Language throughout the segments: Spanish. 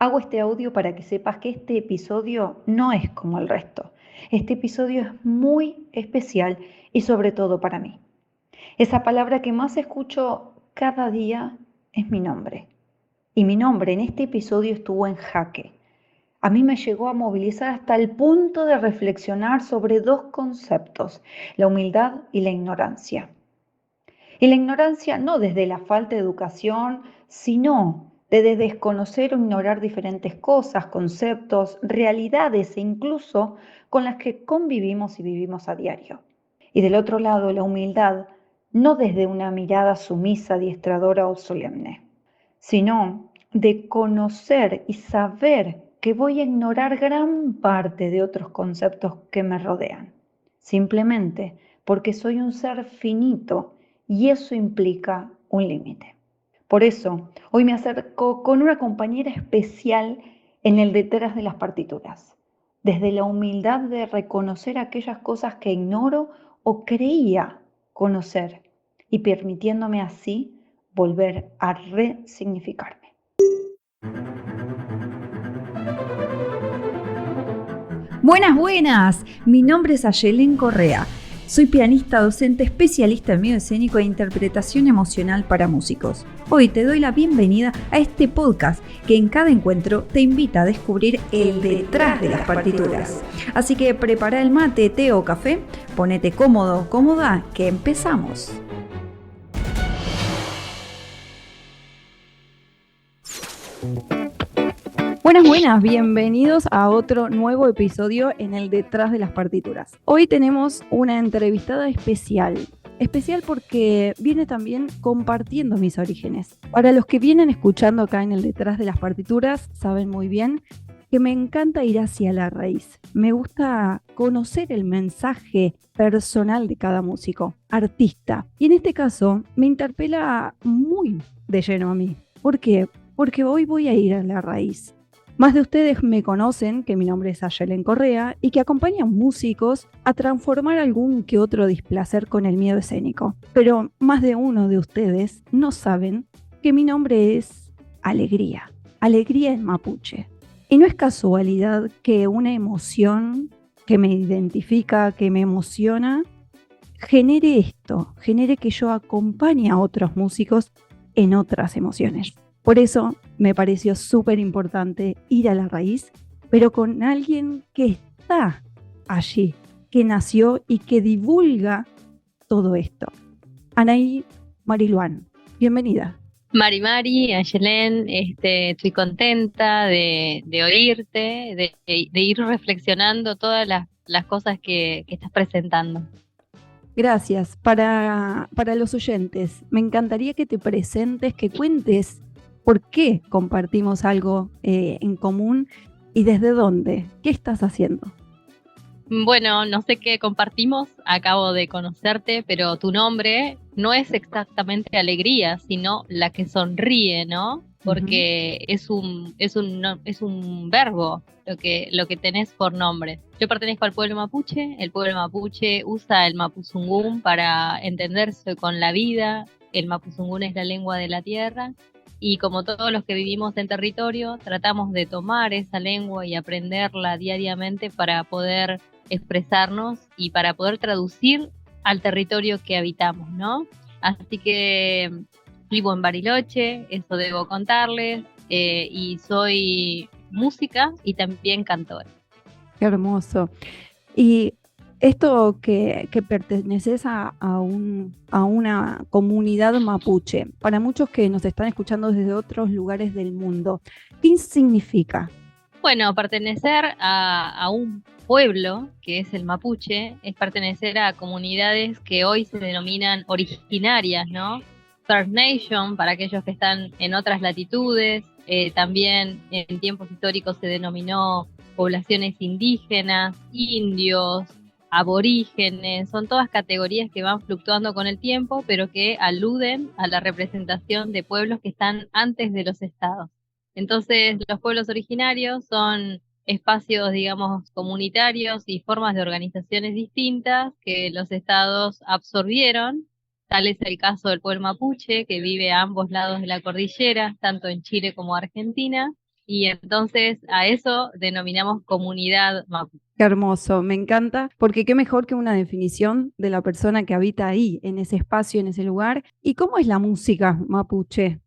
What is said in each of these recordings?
Hago este audio para que sepas que este episodio no es como el resto. Este episodio es muy especial y sobre todo para mí. Esa palabra que más escucho cada día es mi nombre. Y mi nombre en este episodio estuvo en jaque. A mí me llegó a movilizar hasta el punto de reflexionar sobre dos conceptos, la humildad y la ignorancia. Y la ignorancia no desde la falta de educación, sino de desconocer o ignorar diferentes cosas, conceptos, realidades e incluso con las que convivimos y vivimos a diario. Y del otro lado, la humildad, no desde una mirada sumisa, adiestradora o solemne, sino de conocer y saber que voy a ignorar gran parte de otros conceptos que me rodean, simplemente porque soy un ser finito y eso implica un límite. Por eso, hoy me acerco con una compañera especial en el detrás de las partituras, desde la humildad de reconocer aquellas cosas que ignoro o creía conocer y permitiéndome así volver a resignificarme. Buenas, buenas. Mi nombre es Ayelén Correa. Soy pianista, docente, especialista en medio escénico e interpretación emocional para músicos. Hoy te doy la bienvenida a este podcast que en cada encuentro te invita a descubrir el detrás de las partituras. Así que prepara el mate, té o café, ponete cómodo, cómoda, que empezamos. Buenas, buenas, bienvenidos a otro nuevo episodio en el Detrás de las Partituras. Hoy tenemos una entrevistada especial porque viene también compartiendo mis orígenes. Para los que vienen escuchando acá en el Detrás de las Partituras, saben muy bien que me encanta ir hacia la raíz. Me gusta conocer el mensaje personal de cada músico, artista. Y en este caso me interpela muy de lleno a mí. ¿Por qué? Porque hoy voy a ir a la raíz. Más de ustedes me conocen que mi nombre es Ayelén Correa y que acompaña a músicos a transformar algún que otro displacer con el miedo escénico. Pero más de uno de ustedes no saben que mi nombre es Alegría, Alegría en mapuche. Y no es casualidad que una emoción que me identifica, que me emociona, genere esto, genere que yo acompañe a otros músicos en otras emociones. Por eso me pareció súper importante ir a la raíz, pero con alguien que está allí, que nació y que divulga todo esto. Anaí Mariluán, bienvenida. Mari, Ayelén, estoy contenta de oírte, de ir reflexionando todas las cosas que estás presentando. Gracias. Para los oyentes, me encantaría que te presentes, que cuentes por qué compartimos algo en común y desde dónde. ¿Qué estás haciendo? Bueno, no sé qué compartimos, acabo de conocerte, pero tu nombre no es exactamente alegría, sino la que sonríe, ¿no? Porque es un verbo lo que tenés por nombre. Yo pertenezco al pueblo mapuche, el pueblo mapuche usa el mapuzungún para entenderse con la vida, el mapuzungún es la lengua de la tierra, y como todos los que vivimos en territorio, tratamos de tomar esa lengua y aprenderla diariamente para poder expresarnos y para poder traducir al territorio que habitamos, ¿no? Así que vivo en Bariloche, eso debo contarles, y soy música y también cantora. Qué hermoso. Y esto que perteneces a una comunidad mapuche, para muchos que nos están escuchando desde otros lugares del mundo, ¿qué significa? Bueno, pertenecer a un pueblo, que es el mapuche, es pertenecer a comunidades que hoy se denominan originarias, ¿no? First Nation, para aquellos que están en otras latitudes, también en tiempos históricos se denominó poblaciones indígenas, indios, aborígenes, son todas categorías que van fluctuando con el tiempo, pero que aluden a la representación de pueblos que están antes de los estados. Entonces, los pueblos originarios son espacios, digamos, comunitarios y formas de organizaciones distintas que los estados absorbieron. Tal es el caso del pueblo mapuche, que vive a ambos lados de la cordillera, tanto en Chile como Argentina, y entonces a eso denominamos comunidad mapuche. Qué hermoso, me encanta, porque qué mejor que una definición de la persona que habita ahí, en ese espacio, en ese lugar. ¿Y cómo es la música mapuche?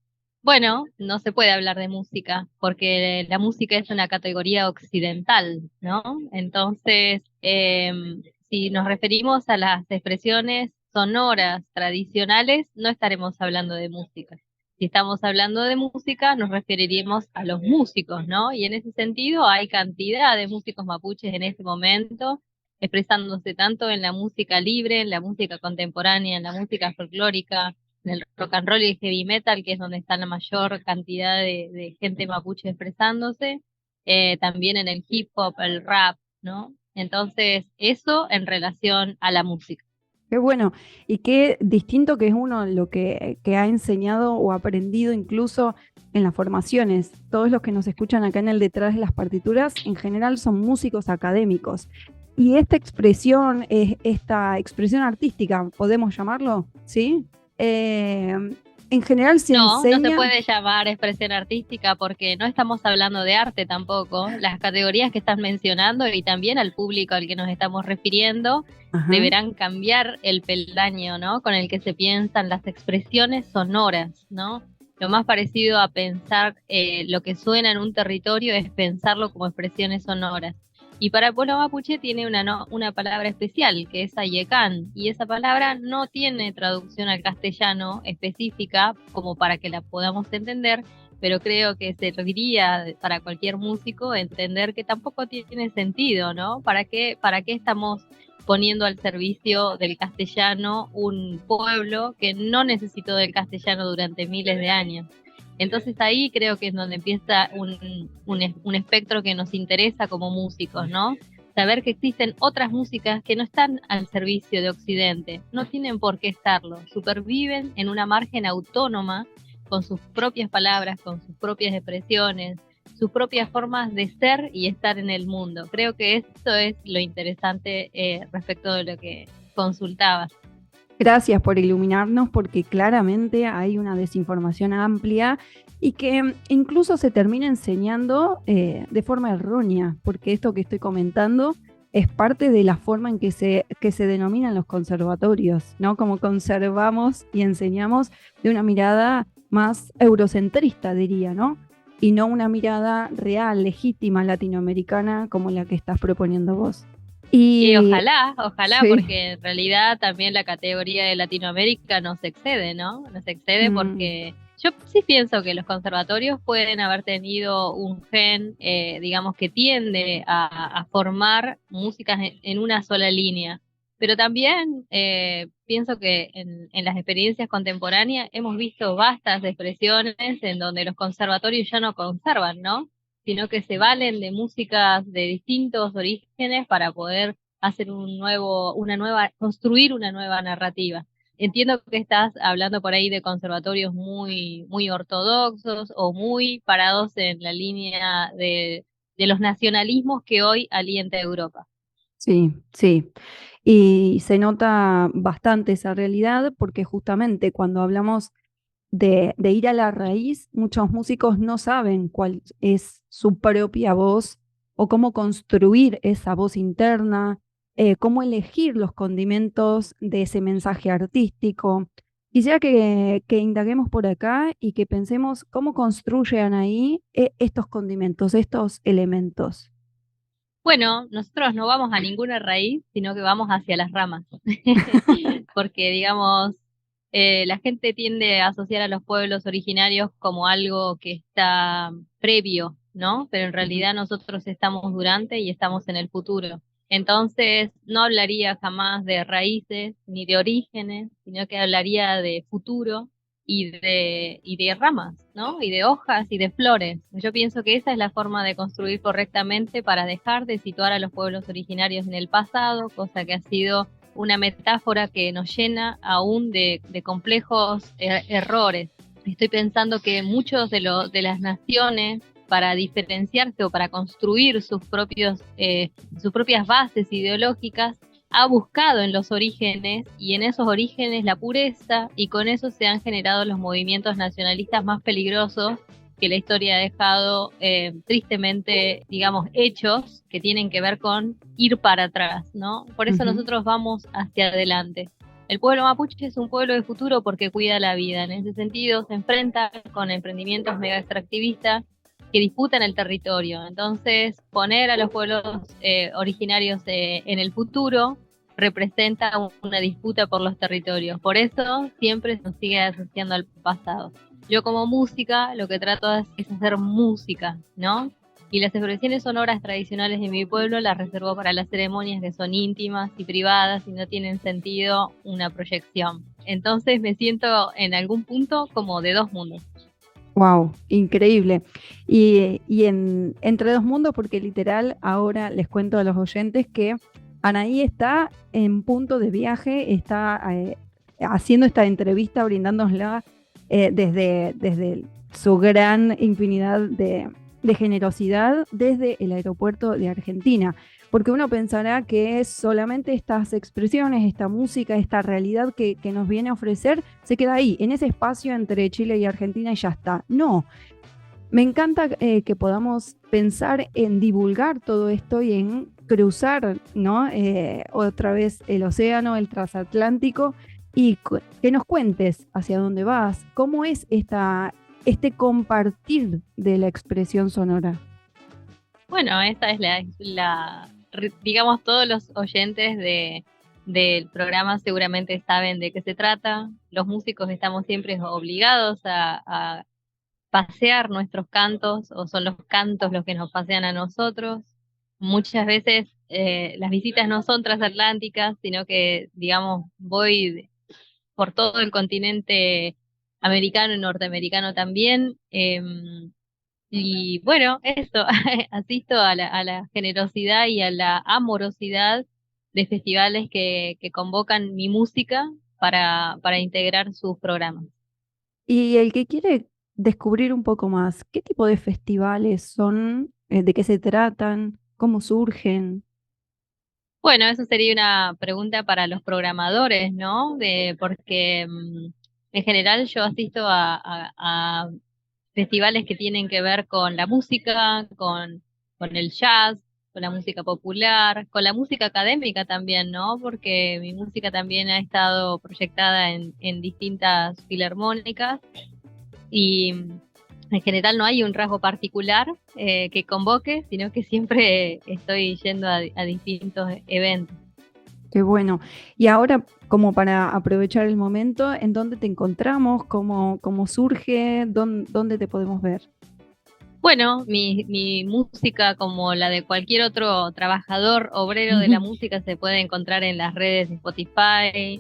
Bueno, no se puede hablar de música, porque la música es una categoría occidental, ¿no? Entonces, si nos referimos a las expresiones sonoras tradicionales, no estaremos hablando de música. Si estamos hablando de música, nos referiríamos a los músicos, ¿no? Y en ese sentido hay cantidad de músicos mapuches en este momento, expresándose tanto en la música libre, en la música contemporánea, en la música folclórica, en el rock and roll y el heavy metal, que es donde está la mayor cantidad de gente mapuche expresándose, también en el hip hop, el rap, ¿no? Entonces, eso en relación a la música. Qué bueno, y qué distinto que es uno lo que ha enseñado o aprendido incluso en las formaciones. Todos los que nos escuchan acá en el Detrás de las Partituras, en general son músicos académicos. Y esta expresión artística, podemos llamarlo, ¿sí? En general se No, no se enseña... puede llamar expresión artística porque no estamos hablando de arte tampoco. Las categorías que estás mencionando y también al público al que nos estamos refiriendo Ajá. deberán cambiar el peldaño, ¿no? Con el que se piensan las expresiones sonoras, ¿no? Lo más parecido a pensar lo que suena en un territorio es pensarlo como expresiones sonoras. Y para el pueblo mapuche tiene una palabra especial, que es ayecán, y esa palabra no tiene traducción al castellano específica como para que la podamos entender, pero creo que serviría para cualquier músico entender que tampoco tiene sentido, ¿no? ¿Para qué estamos poniendo al servicio del castellano un pueblo que no necesitó del castellano durante miles de años? Entonces ahí creo que es donde empieza un espectro que nos interesa como músicos, ¿no? Saber que existen otras músicas que no están al servicio de Occidente, no tienen por qué estarlo, superviven en una margen autónoma con sus propias palabras, con sus propias expresiones, sus propias formas de ser y estar en el mundo. Creo que esto es lo interesante respecto de lo que consultabas. Gracias por iluminarnos, porque claramente hay una desinformación amplia y que incluso se termina enseñando de forma errónea, porque esto que estoy comentando es parte de la forma en que se denominan los conservatorios, ¿no? Como conservamos y enseñamos de una mirada más eurocentrista, diría, ¿no? Y no una mirada real, legítima, latinoamericana como la que estás proponiendo vos. Y ojalá, sí, porque en realidad también la categoría de Latinoamérica nos excede, ¿no? Nos excede porque yo sí pienso que los conservatorios pueden haber tenido un gen, digamos, que tiende a formar músicas en una sola línea. Pero también pienso que en las experiencias contemporáneas hemos visto vastas expresiones en donde los conservatorios ya no conservan, ¿no? Sino que se valen de músicas de distintos orígenes para poder hacer construir una nueva narrativa. Entiendo que estás hablando por ahí de conservatorios muy, muy ortodoxos o muy parados en la línea de los nacionalismos que hoy alienta Europa. Sí, sí. Y se nota bastante esa realidad porque justamente cuando hablamos de ir a la raíz, muchos músicos no saben cuál es su propia voz o cómo construir esa voz interna, cómo elegir los condimentos de ese mensaje artístico. Quisiera que indaguemos por acá y que pensemos cómo construyen ahí estos condimentos, estos elementos. Bueno, nosotros no vamos a ninguna raíz, sino que vamos hacia las ramas. Porque, digamos, la gente tiende a asociar a los pueblos originarios como algo que está previo, ¿no? Pero en realidad nosotros estamos durante y estamos en el futuro. Entonces, no hablaría jamás de raíces ni de orígenes, sino que hablaría de futuro y de ramas, ¿no? Y de hojas y de flores. Yo pienso que esa es la forma de construir correctamente para dejar de situar a los pueblos originarios en el pasado, cosa que ha sido una metáfora que nos llena aún de complejos errores. Estoy pensando que muchos de las naciones, para diferenciarse o para construir sus propias bases ideológicas, ha buscado en los orígenes y en esos orígenes la pureza, y con eso se han generado los movimientos nacionalistas más peligrosos que la historia ha dejado tristemente, digamos, hechos que tienen que ver con ir para atrás, ¿no? Por eso nosotros vamos hacia adelante. El pueblo mapuche es un pueblo de futuro porque cuida la vida. En ese sentido, se enfrenta con emprendimientos mega extractivistas que disputan el territorio. Entonces, poner a los pueblos originarios en el futuro representa una disputa por los territorios. Por eso siempre se sigue asociando al pasado. Yo como música lo que trato es hacer música, ¿no? Y las expresiones sonoras tradicionales de mi pueblo las reservo para las ceremonias que son íntimas y privadas y no tienen sentido una proyección. Entonces me siento en algún punto como de dos mundos. Wow, increíble. Y entre dos mundos, porque literal ahora les cuento a los oyentes que Anaí está en punto de viaje, está haciendo esta entrevista, brindándonosla desde su gran infinidad de generosidad desde el aeropuerto de Argentina. Porque uno pensará que es solamente estas expresiones, esta música, esta realidad que nos viene a ofrecer, se queda ahí, en ese espacio entre Chile y Argentina y ya está. No, me encanta que podamos pensar en divulgar todo esto y en cruzar, ¿no? Otra vez el océano, el transatlántico, y que nos cuentes hacia dónde vas, cómo es este compartir de la expresión sonora. Bueno, esta es digamos, todos los oyentes del programa seguramente saben de qué se trata. Los músicos estamos siempre obligados a pasear nuestros cantos, o son los cantos los que nos pasean a nosotros. Muchas veces las visitas no son transatlánticas, sino que, digamos, voy por todo el continente americano y norteamericano también. Y bueno, eso, asisto a la generosidad y a la amorosidad de festivales que convocan mi música para integrar sus programas. Y el que quiere descubrir un poco más, ¿qué tipo de festivales son? ¿De qué se tratan? ¿Cómo surgen? Bueno, eso sería una pregunta para los programadores, ¿no? Porque en general yo asisto a festivales que tienen que ver con la música, con el jazz, con la música popular, con la música académica también, ¿no? Porque mi música también ha estado proyectada en distintas filarmónicas y en general no hay un rasgo particular que convoque, sino que siempre estoy yendo a distintos eventos. Qué bueno. Y ahora, como para aprovechar el momento, ¿en dónde te encontramos? ¿Cómo surge? ¿Dónde te podemos ver? Bueno, mi música, como la de cualquier otro trabajador obrero de la música, se puede encontrar en las redes de Spotify,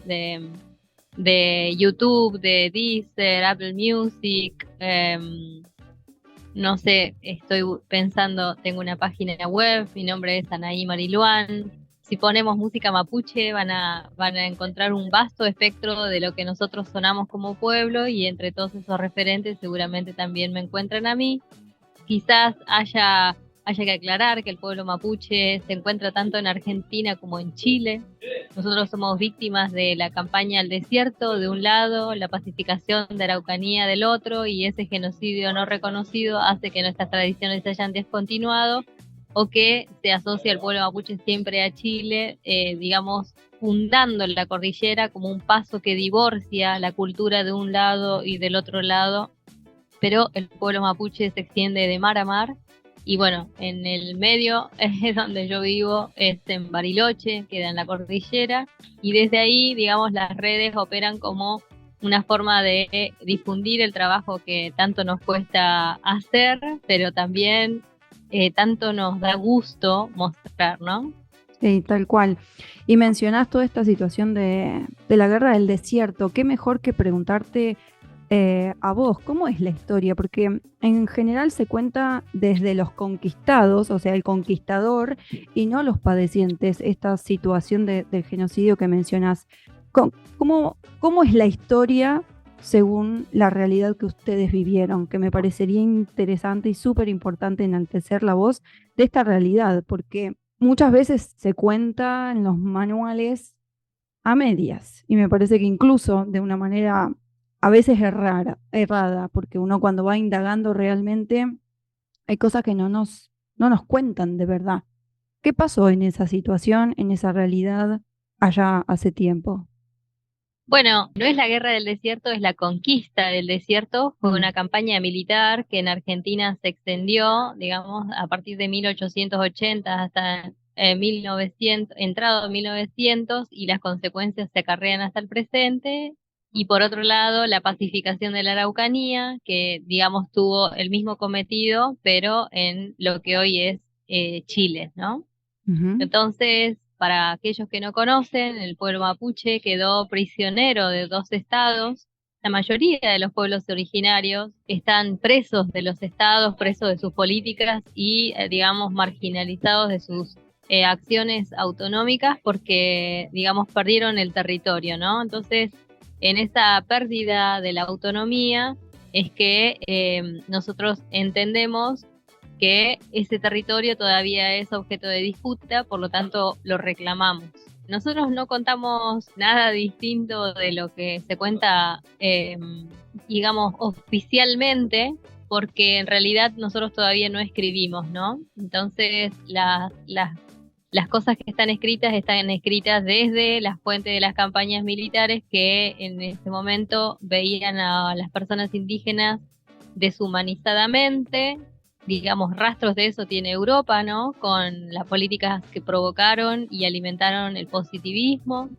de YouTube, de Deezer, Apple Music. No sé, estoy pensando, tengo una página web, mi nombre es Anaí Mariluán. Si ponemos música mapuche van a encontrar un vasto espectro de lo que nosotros sonamos como pueblo, y entre todos esos referentes seguramente también me encuentran a mí. Quizás haya que aclarar que el pueblo mapuche se encuentra tanto en Argentina como en Chile. Nosotros somos víctimas de la campaña al desierto de un lado, la pacificación de Araucanía del otro, y ese genocidio no reconocido hace que nuestras tradiciones se hayan descontinuado, o que se asocia el pueblo mapuche siempre a Chile, digamos, fundando la cordillera como un paso que divorcia la cultura de un lado y del otro lado, pero el pueblo mapuche se extiende de mar a mar. Y bueno, en el medio es donde yo vivo, es en Bariloche, queda en la cordillera, y desde ahí, digamos, las redes operan como una forma de difundir el trabajo que tanto nos cuesta hacer, pero también tanto nos da gusto mostrar, ¿no? Sí, tal cual. Y mencionás toda esta situación de la guerra del desierto. ¿Qué mejor que preguntarte a vos, cómo es la historia? Porque en general se cuenta desde los conquistados, o sea, el conquistador, y no los padecientes, esta situación del genocidio que mencionás. ¿Cómo es la historia según la realidad que ustedes vivieron? Que me parecería interesante y súper importante enaltecer la voz de esta realidad, porque muchas veces se cuenta en los manuales a medias, y me parece que incluso de una manera a veces errada, porque uno cuando va indagando realmente hay cosas que no nos cuentan de verdad. ¿Qué pasó en esa situación, en esa realidad allá hace tiempo? Bueno, no es la guerra del desierto, es la conquista del desierto. Fue Mm, una campaña militar que en Argentina se extendió, digamos, a partir de 1880 hasta 1900, entrado 1900, y las consecuencias se acarrean hasta el presente. Y por otro lado, la pacificación de la Araucanía, que, digamos, tuvo el mismo cometido, pero en lo que hoy es Chile, ¿no? ujú. Entonces, para aquellos que no conocen, el pueblo mapuche quedó prisionero de dos estados. La mayoría de los pueblos originarios están presos de los estados, presos de sus políticas y, digamos, marginalizados de sus acciones autonómicas porque, digamos, perdieron el territorio, ¿no? Entonces, en esa pérdida de la autonomía es que nosotros entendemos que ese territorio todavía es objeto de disputa, por lo tanto lo reclamamos. Nosotros no contamos nada distinto de lo que se cuenta, digamos, oficialmente, porque en realidad nosotros todavía no escribimos, ¿no? Entonces las cosas que están escritas desde las fuentes de las campañas militares que en ese momento veían a las personas indígenas deshumanizadamente. Digamos, rastros de eso tiene Europa, ¿no? Con las políticas que provocaron y alimentaron el positivismo.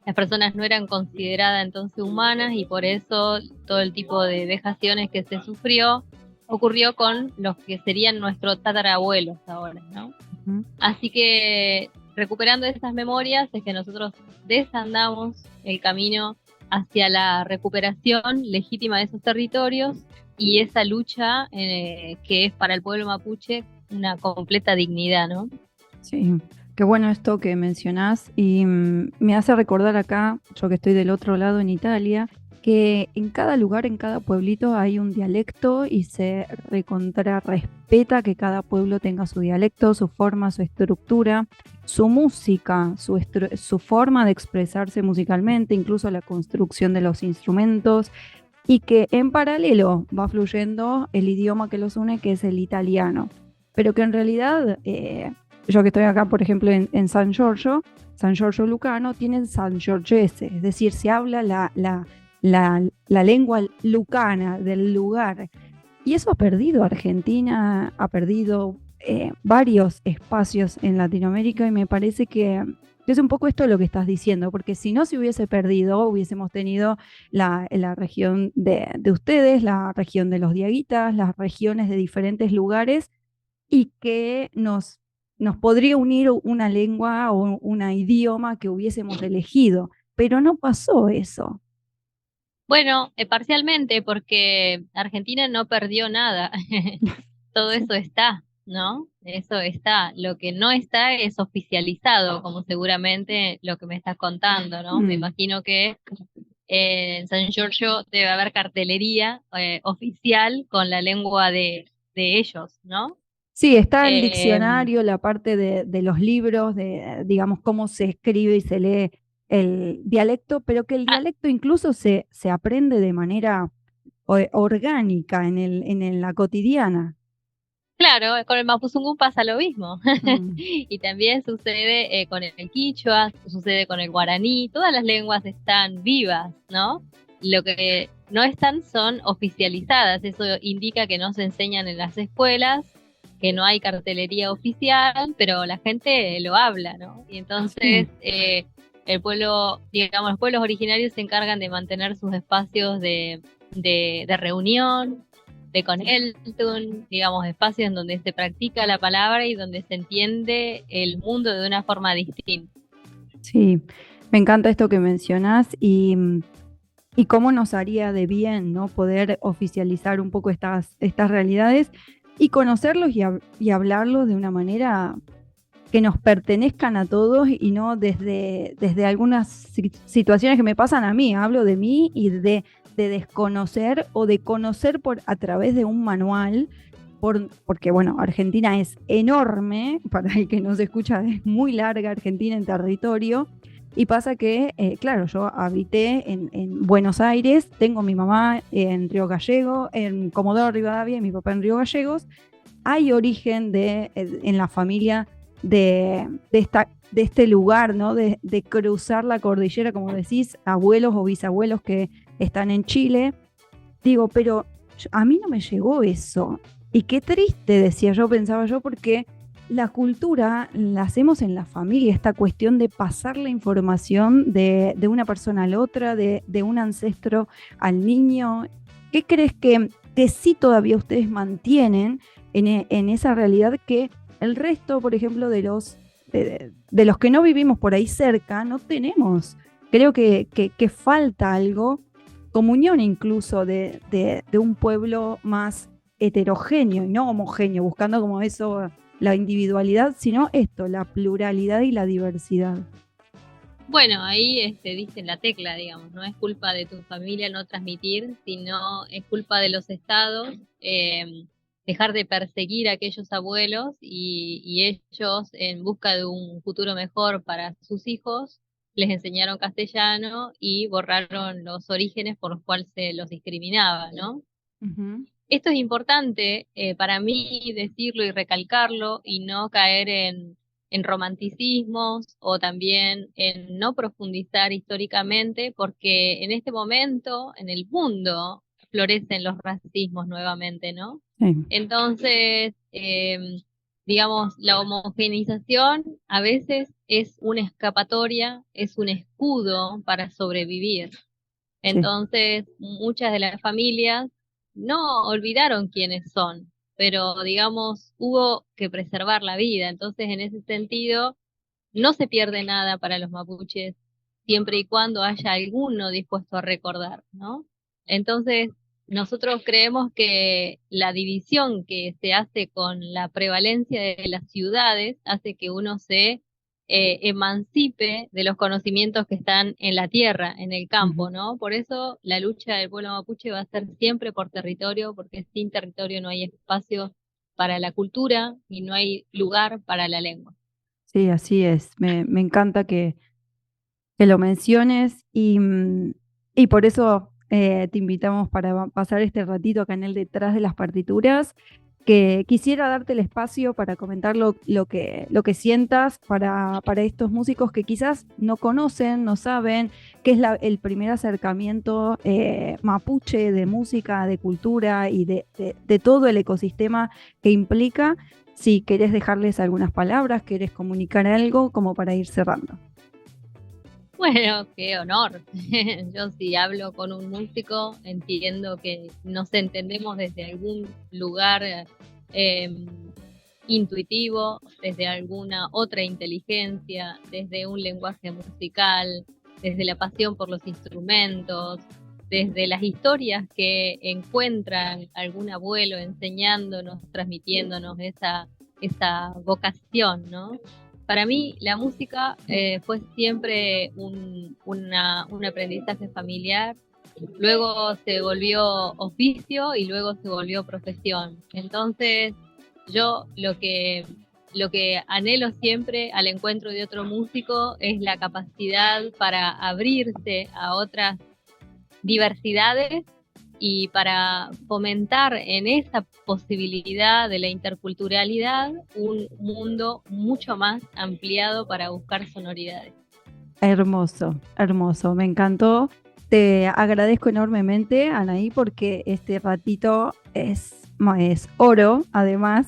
Las personas no eran consideradas entonces humanas y por eso todo el tipo de vejaciones que se sufrió ocurrió con los que serían nuestros tatarabuelos ahora, ¿no? Ujú. Así que recuperando esas memorias es que nosotros desandamos el camino hacia la recuperación legítima de esos territorios y esa lucha que es para el pueblo mapuche una completa dignidad, ¿no? Sí, qué bueno esto que mencionás y me hace recordar acá, yo que estoy del otro lado en Italia, que en cada lugar, en cada pueblito hay un dialecto y se respeta que cada pueblo tenga su dialecto, su forma, su estructura, su música, su forma de expresarse musicalmente, incluso la construcción de los instrumentos y que en paralelo va fluyendo el idioma que los une, que es el italiano, pero que en realidad, yo que estoy acá, por ejemplo, en San Giorgio Lucano, tienen San Giorgese, es decir, se habla la lengua lucana del lugar. Y eso ha perdido Argentina, ha perdido varios espacios en Latinoamérica y me parece que es un poco esto lo que estás diciendo, porque si no se hubiese perdido, hubiésemos tenido la región de ustedes, la región de los diaguitas, las regiones de diferentes lugares y que nos podría unir una lengua o un idioma que hubiésemos elegido, pero no pasó eso. Bueno, parcialmente porque Argentina no perdió nada. Todo Sí. eso está, ¿no? Eso está. Lo que no está es oficializado, como seguramente lo que me estás contando, ¿no? Me Mm. imagino que en San Giorgio debe haber cartelería oficial con la lengua de ellos, ¿no? Sí, está el Eh, diccionario, la parte de los libros, digamos, cómo se escribe y se lee el dialecto, pero que el ah, dialecto incluso se aprende de manera orgánica en la cotidiana. claro, con el Mapuzungún pasa lo mismo. Mm, Y también sucede con el quichua, sucede con el guaraní, todas las lenguas están vivas, ¿no? Lo que no están son oficializadas, eso indica que no se enseñan en las escuelas, que no hay cartelería oficial, pero la gente lo habla, ¿no? Y entonces sí. el pueblo, digamos, los pueblos originarios se encargan de mantener sus espacios de reunión, de Coneltun, digamos, espacios en donde se practica la palabra y donde se entiende el mundo de una forma distinta. Sí, me encanta esto que mencionás y cómo nos haría de bien, ¿no? Poder oficializar un poco estas realidades y conocerlos y hablarlos de una manera que nos pertenezcan a todos y no desde algunas situaciones que me pasan a mí. Hablo de mí y de desconocer o de conocer a través de un manual, porque bueno, Argentina es enorme, para el que nos escucha es muy larga Argentina en territorio, Y pasa que, claro, yo habité en Buenos Aires, tengo mi mamá en Río Gallego, en Comodoro Rivadavia y mi papá en Río Gallegos. Hay origen en la familia de este lugar, ¿no? De cruzar la cordillera, como decís, abuelos o bisabuelos que están en Chile. Digo, pero a mí no me llegó eso. Y qué triste, decía yo, pensaba yo, porque la cultura la hacemos en la familia, esta cuestión de pasar la información de una persona a la otra, de un ancestro al niño. ¿Qué crees que sí todavía ustedes mantienen en esa realidad que el resto, por ejemplo, de los que no vivimos por ahí cerca, no tenemos? Creo que falta algo, comunión incluso de un pueblo más heterogéneo y no homogéneo, buscando como eso la individualidad, sino esto, la pluralidad y la diversidad. Bueno, ahí dicen la tecla, digamos, no es culpa de tu familia no transmitir, sino es culpa de los estados dejar de perseguir a aquellos abuelos y ellos, en busca de un futuro mejor para sus hijos, les enseñaron castellano y borraron los orígenes por los cuales se los discriminaba, ¿no? Uh-huh. Esto es importante para mí decirlo y recalcarlo y no caer en romanticismos o también en no profundizar históricamente, porque en este momento en el mundo florecen los racismos nuevamente, ¿no? Sí. Entonces, digamos, la homogeneización a veces es una escapatoria, es un escudo para sobrevivir. Entonces, muchas de las familias no olvidaron quiénes son, pero digamos, hubo que preservar la vida. Entonces, en ese sentido, no se pierde nada para los mapuches, siempre y cuando haya alguno dispuesto a recordar, ¿no? Entonces, nosotros creemos que la división que se hace con la prevalencia de las ciudades hace que uno se emancipe de los conocimientos que están en la tierra, en el campo, ¿no? Por eso la lucha del pueblo mapuche va a ser siempre por territorio, porque sin territorio no hay espacio para la cultura y no hay lugar para la lengua. Sí, así es. Me encanta que lo menciones y por eso te invitamos para pasar este ratito acá en el Detrás de las Partituras, que quisiera darte el espacio para comentar lo que sientas para estos músicos que quizás no conocen, no saben qué es el primer acercamiento mapuche de música, de cultura y de todo el ecosistema que implica. Si querés dejarles algunas palabras, querés comunicar algo como para ir cerrando. Bueno, qué honor. Yo si hablo con un músico entiendo que nos entendemos desde algún lugar intuitivo, desde alguna otra inteligencia, desde un lenguaje musical, desde la pasión por los instrumentos, desde las historias que encuentran algún abuelo enseñándonos, transmitiéndonos esa vocación, ¿no? Para mí la música fue siempre un aprendizaje familiar, luego se volvió oficio y luego se volvió profesión. Entonces yo lo que anhelo siempre al encuentro de otro músico es la capacidad para abrirse a otras diversidades y para fomentar en esa posibilidad de la interculturalidad un mundo mucho más ampliado para buscar sonoridades. Hermoso, hermoso, me encantó. Te agradezco enormemente, Anaí, porque este ratito es oro, además,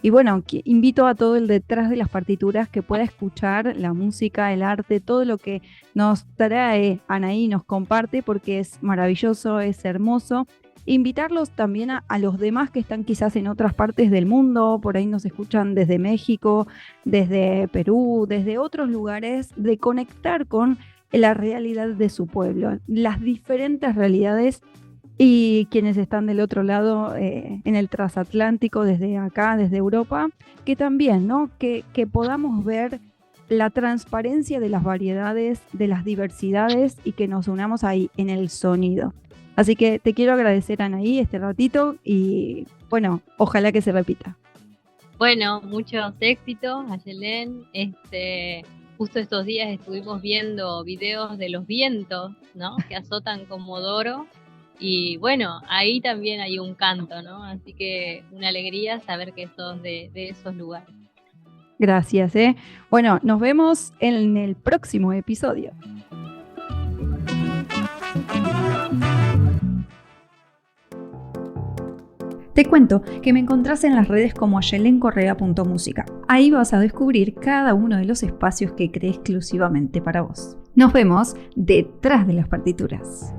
y bueno, invito a todo el detrás de las partituras que pueda escuchar la música, el arte, todo lo que nos trae Anaí, nos comparte, porque es maravilloso, es hermoso. Invitarlos también a los demás que están quizás en otras partes del mundo, por ahí nos escuchan desde México, desde Perú, desde otros lugares, de conectar con la realidad de su pueblo, las diferentes realidades. Y quienes están del otro lado, en el transatlántico, desde acá, desde Europa, que también, ¿no? Que podamos ver la transparencia de las variedades, de las diversidades y que nos unamos ahí en el sonido. Así que te quiero agradecer, Anaí, este ratito y bueno, ojalá que se repita. Bueno, muchos éxitos, Ayelén. justo estos días estuvimos viendo videos de los vientos, ¿no? Que azotan Comodoro. Y bueno, ahí también hay un canto, ¿no? Así que una alegría saber que sos de esos lugares. Gracias, ¿eh? Bueno, nos vemos en el próximo episodio. Te cuento que me encontrás en las redes como yelencorrea.musica. Ahí vas a descubrir cada uno de los espacios que creé exclusivamente para vos. Nos vemos detrás de las partituras.